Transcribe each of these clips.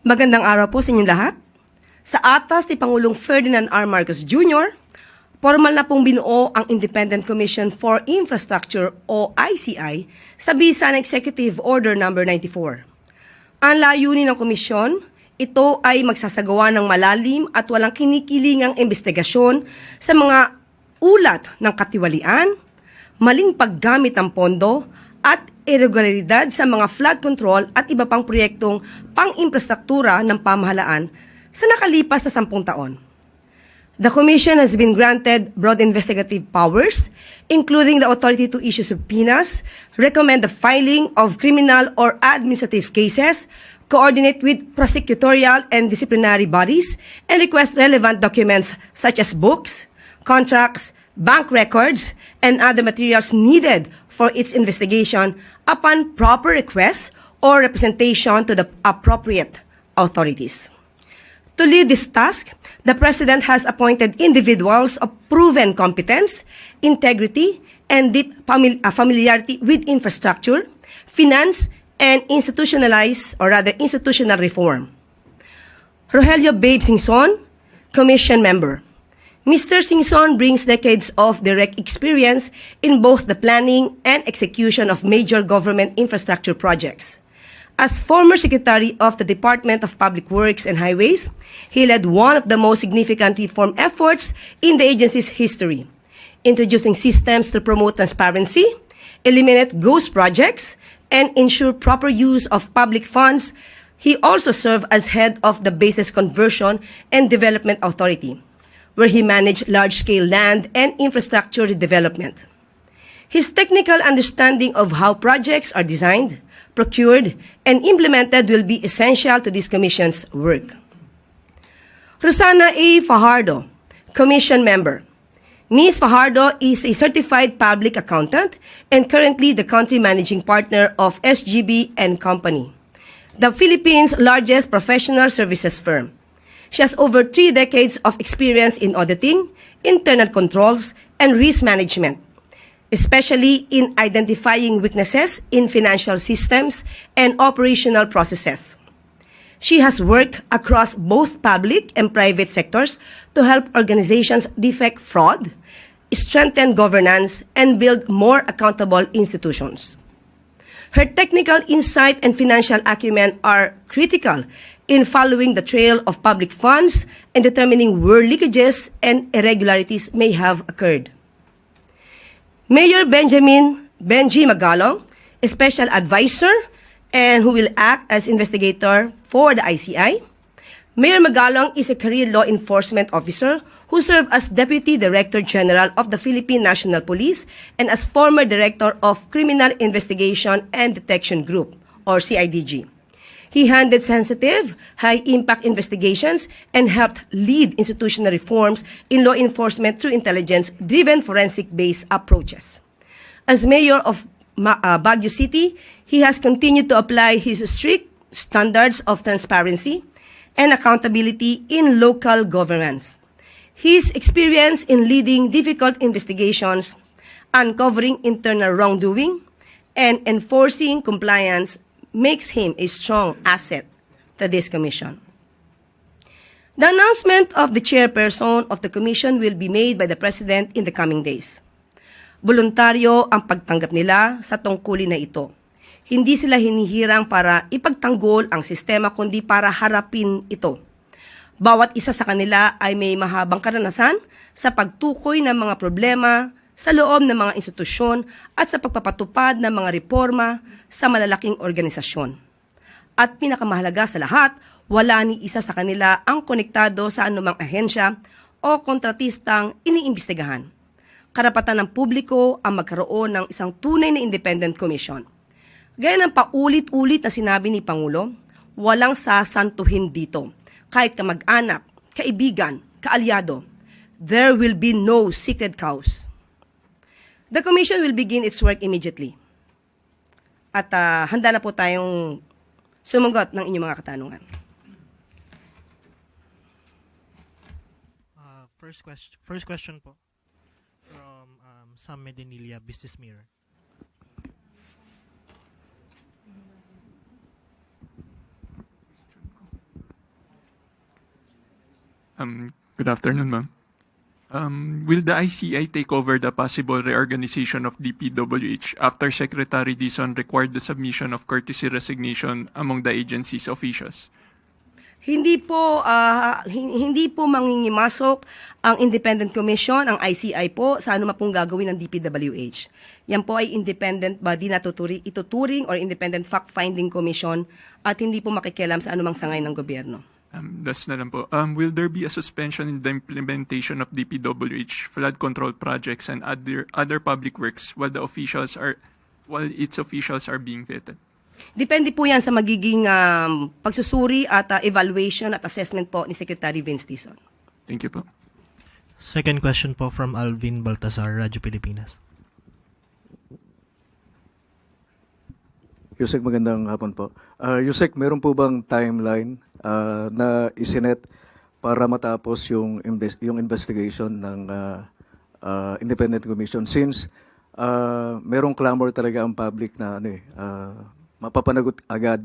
Magandang araw po sa inyong lahat. Sa atas ni Pangulong Ferdinand R. Marcos Jr., formal na pong binuo ang Independent Commission for Infrastructure o ICI sa bisa ng Executive Order No. 94. Ang layunin ng komisyon, ito ay magsasagawa ng malalim at walang kinikilingang investigasyon sa mga ulat ng katiwalian, maling paggamit ng pondo, at irregularidad sa mga flood control at iba pang proyektong pang-infrastruktura ng pamahalaan sa nakalipas na 10 taon. The Commission has been granted broad investigative powers, including the authority to issue subpoenas, recommend the filing of criminal or administrative cases, coordinate with prosecutorial and disciplinary bodies, and request relevant documents such as books, contracts, bank records, and other materials needed for its investigation upon proper request or representation to the appropriate authorities. To lead this task, the President has appointed individuals of proven competence, integrity, and deep familiarity with infrastructure, finance, and institutional reform. Rogelio Babe Singson, Commission Member. Mr. Singson brings decades of direct experience in both the planning and execution of major government infrastructure projects. As former Secretary of the Department of Public Works and Highways, he led one of the most significant reform efforts in the agency's history, introducing systems to promote transparency, eliminate ghost projects, and ensure proper use of public funds. He also served as head of the Bases Conversion and Development Authority, where he managed large-scale land and infrastructure development. His technical understanding of how projects are designed, procured, and implemented will be essential to this Commission's work. Rosana A. Fajardo, Commission Member. Ms. Fajardo is a certified public accountant and currently the country managing partner of SGB & Company, the Philippines' largest professional services firm. She has over 3 decades of experience in auditing, internal controls, and risk management, especially in identifying weaknesses in financial systems and operational processes. She has worked across both public and private sectors to help organizations defect fraud, strengthen governance, and build more accountable institutions. Her technical insight and financial acumen are critical in following the trail of public funds and determining where leakages and irregularities may have occurred. Mayor Benji Magalong, a special advisor and who will act as investigator for the ICI. Mayor Magalong is a career law enforcement officer who served as Deputy Director General of the Philippine National Police and as former Director of Criminal Investigation and Detection Group, or CIDG. He handled sensitive, high-impact investigations and helped lead institutional reforms in law enforcement through intelligence-driven forensic-based approaches. As mayor of Baguio City, he has continued to apply his strict standards of transparency and accountability in local governance. His experience in leading difficult investigations, uncovering internal wrongdoing, and enforcing compliance makes him a strong asset to this commission. The announcement of the chairperson of the commission will be made by the President in the coming days. Voluntaryo ang pagtanggap nila sa tungkulin na ito. Hindi sila hinihirang para ipagtanggol ang sistema kundi para harapin ito. Bawat isa sa kanila ay may mahabang karanasan sa pagtukoy ng mga problema sa loob ng mga institusyon at sa pagpapatupad ng mga reforma sa malalaking organisasyon. At pinakamahalaga sa lahat, wala ni isa sa kanila ang konektado sa anumang ahensya o kontratistang iniimbestigahan. Karapatan ng publiko ang magkaroon ng isang tunay na independent commission. Gaya ng paulit-ulit na sinabi ni Pangulo, walang sasantuhin dito. Kahit kamag-anak, kaibigan, kaalyado, there will be no secret cows. The Commission will begin its work immediately. At handa na po tayong sumagot ng inyong mga katanungan. First question po from Sam Medinilla, Business Mirror. Good afternoon, ma'am. Will the ICI take over the possible reorganization of DPWH after Secretary Dizon required the submission of courtesy resignation among the agency's officials? Hindi po mangingimasok ang Independent Commission, ang ICI po, sa ano pong gagawin ng DPWH. Yan po ay independent body na ituturing or independent fact-finding commission at hindi po makikialam sa anumang sangay ng gobyerno. Das na lang po. Will there be a suspension in the implementation of DPWH flood control projects and other public works while its officials are being vetted? Depende po yan sa magiging pagsusuri at evaluation at assessment po ni Secretary Vince Dizon. Thank you po. Second question po from Alvin Baltazar, Radyo Pilipinas. Yusek, magandang hapon po. Yusek, meron po bang timeline na isinet para matapos yung investigation ng Independent Commission since merong clamor talaga ang public na mapapanagot agad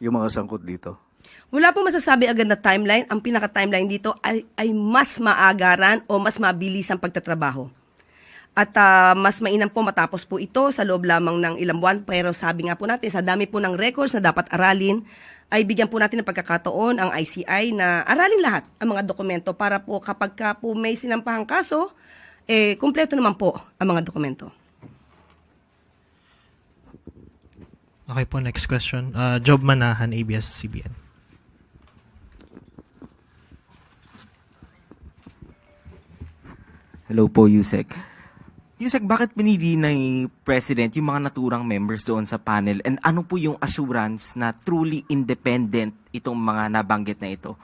yung mga sangkot dito? Wala po masasabi agad na timeline. Ang pinaka-timeline dito ay mas maagaran o mas mabilis ang pagtatrabaho. At mas mainam po matapos po ito sa loob lamang ng ilang buwan. Pero sabi nga po natin, sa dami po ng records na dapat aralin, ay bigyan po natin ng pagkakataon ang ICI na aralin lahat ang mga dokumento para po kapag ka po may sinampahang kaso, kumpleto naman po ang mga dokumento. Okay po, next question. Job Manahan, ABS-CBN. Hello po, Yusek. Yusek, bakit pinili ni President yung mga naturang members doon sa panel? And ano po yung assurance na truly independent itong mga nabanggit na ito?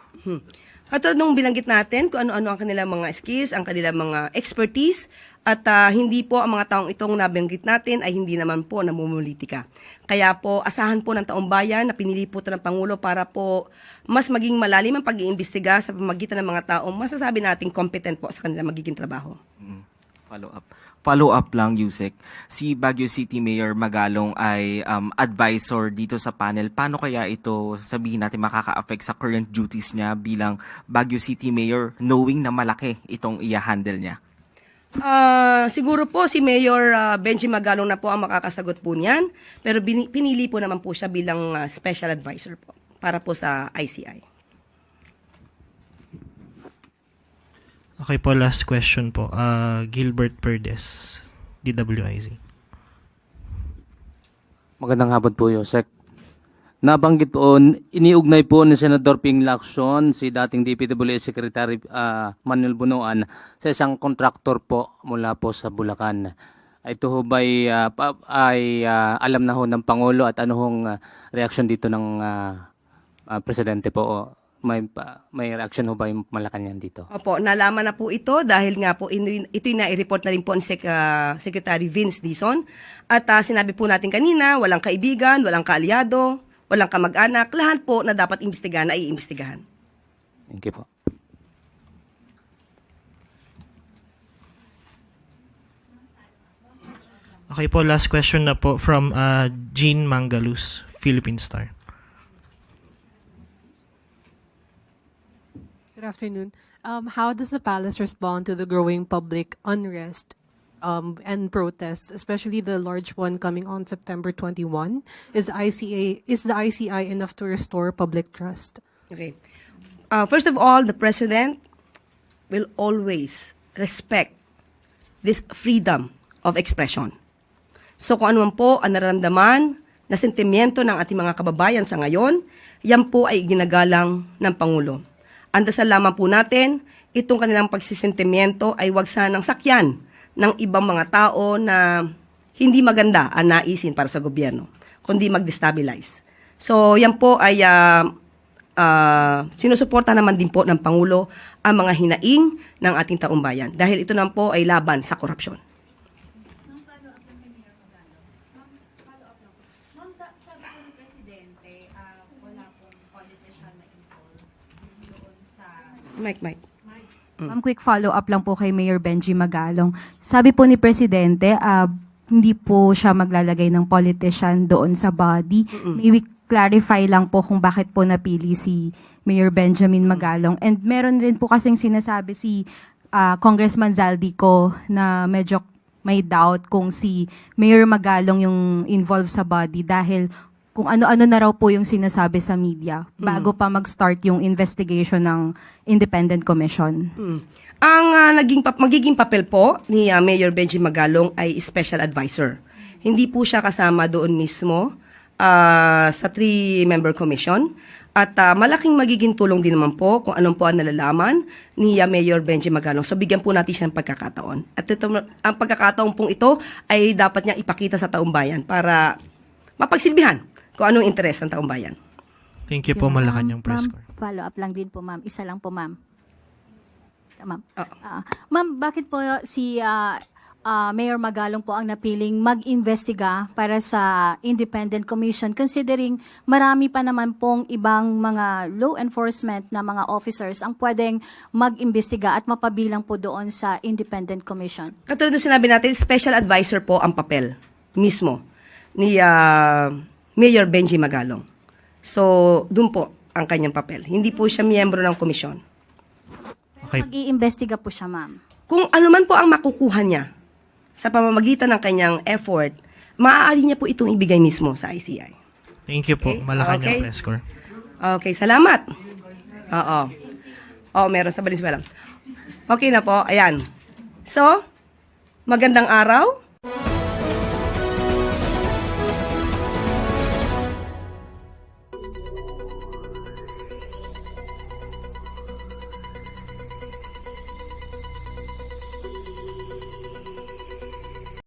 Katulad nung binanggit natin kung ano-ano ang kanilang mga skills, ang kanilang mga expertise, at hindi po ang mga taong itong nabanggit natin ay hindi naman po namumulitika. Kaya po, asahan po ng taong bayan na pinili po ito ng Pangulo para po mas maging malalim ang pag-iimbestiga sa pamagitan ng mga taong masasabi nating competent po sa kanilang magiging trabaho. Follow-up lang, Yusek. Si Baguio City Mayor Magalong ay advisor dito sa panel. Paano kaya ito, sabihin natin, makaka-affect sa current duties niya bilang Baguio City Mayor, knowing na malaki itong i-handle niya? Siguro po si Mayor Benji Magalong na po ang makakasagot po niyan. Pero pinili po naman po siya bilang special advisor po para po sa ICI. Okay po, last question po. Gilbert Perdes, DWIZ. Magandang hapon po, Yosek. Nabanggit po, iniugnay po ni Senador Ping Lacson, si dating DPWH Secretary Manuel Bunuan, sa isang kontraktor po mula po sa Bulacan. Ito ho ba'y alam na ho ng Pangulo at ano hong reaksyon dito ng Presidente po? May reaction ho ba yung Malacanang dito? Opo, nalaman na po ito dahil nga po ito'y na-report na rin po ni Secretary Vince Dizon. At sinabi po natin kanina, walang kaibigan, walang kaalyado, walang kamag-anak, lahat po na dapat imbestigahan ay iimbestigahan. Thank you po. Okay po, last question na po from Jean Mangalus, Philippine Star. Good afternoon. How does the palace respond to the growing public unrest and protests, especially the large one coming on September 21? Is the ICI enough to restore public trust? Okay. First of all, the President will always respect this freedom of expression. So kung ano man po ang nararamdaman na sentimiento ng ating mga kababayan sa ngayon, yan po ay ginagalang ng Pangulo. Ang dasal lamang po natin, itong kanilang pagsisentimiento ay wag sanang sakyan ng ibang mga tao na hindi maganda ang naisin para sa gobyerno, kundi mag-destabilize. So yan po ay sinusuporta naman din po ng Pangulo ang mga hinaing ng ating taong bayan dahil ito naman po ay laban sa korupsyon. Sabi po ni Presidente, wala pong politician na involved doon sa... Mike. Ma'am, quick follow-up lang po kay Mayor Benji Magalong. Sabi po ni Presidente, hindi po siya maglalagay ng politician doon sa body. clarify lang po kung bakit po napili si Mayor Benjamin Magalong. And meron rin po kasing sinasabi si Congressman Zaldico na medyo may doubt kung si Mayor Magalong yung involved sa body dahil kung ano-ano na raw po yung sinasabi sa media bago pa mag-start yung investigation ng Independent Commission. Ang magiging papel po ni Mayor Benji Magalong ay special advisor. Hindi po siya kasama doon mismo sa 3-member commission. At malaking magiging tulong din naman po kung anong po ang nalalaman ni Mayor Benji Magalong. So bigyan po natin siya ng pagkakataon. At ito, ang pagkakataon pong ito ay dapat niya ipakita sa taong bayan para mapagsilbihan kung anong interes ng taong bayan. Thank you po, Malacanang Press Corps. Follow up lang din po, ma'am. Isa lang po, ma'am. Ma'am, Oo. ma'am, bakit po si Mayor Magalong po ang napiling mag-investiga para sa Independent Commission considering marami pa naman pong ibang mga law enforcement na mga officers ang pwedeng mag-imbestiga at mapabilang po doon sa Independent Commission? Katulad ng sinabi natin, special advisor po ang papel mismo ni Mayor Benji Magalong. So, dun po ang kanyang papel. Hindi po siya miyembro ng komisyon. Okay. Mag-iimbestiga po siya, ma'am. Kung ano man po ang makukuha niya sa pamamagitan ng kanyang effort, maaari niya po itong ibigay mismo sa ICI. Thank you po, Okay. Malacanang Okay. Press Corps. Okay, salamat. Oo. Meron sa Valenzuela. Okay na po, ayan. So, magandang araw.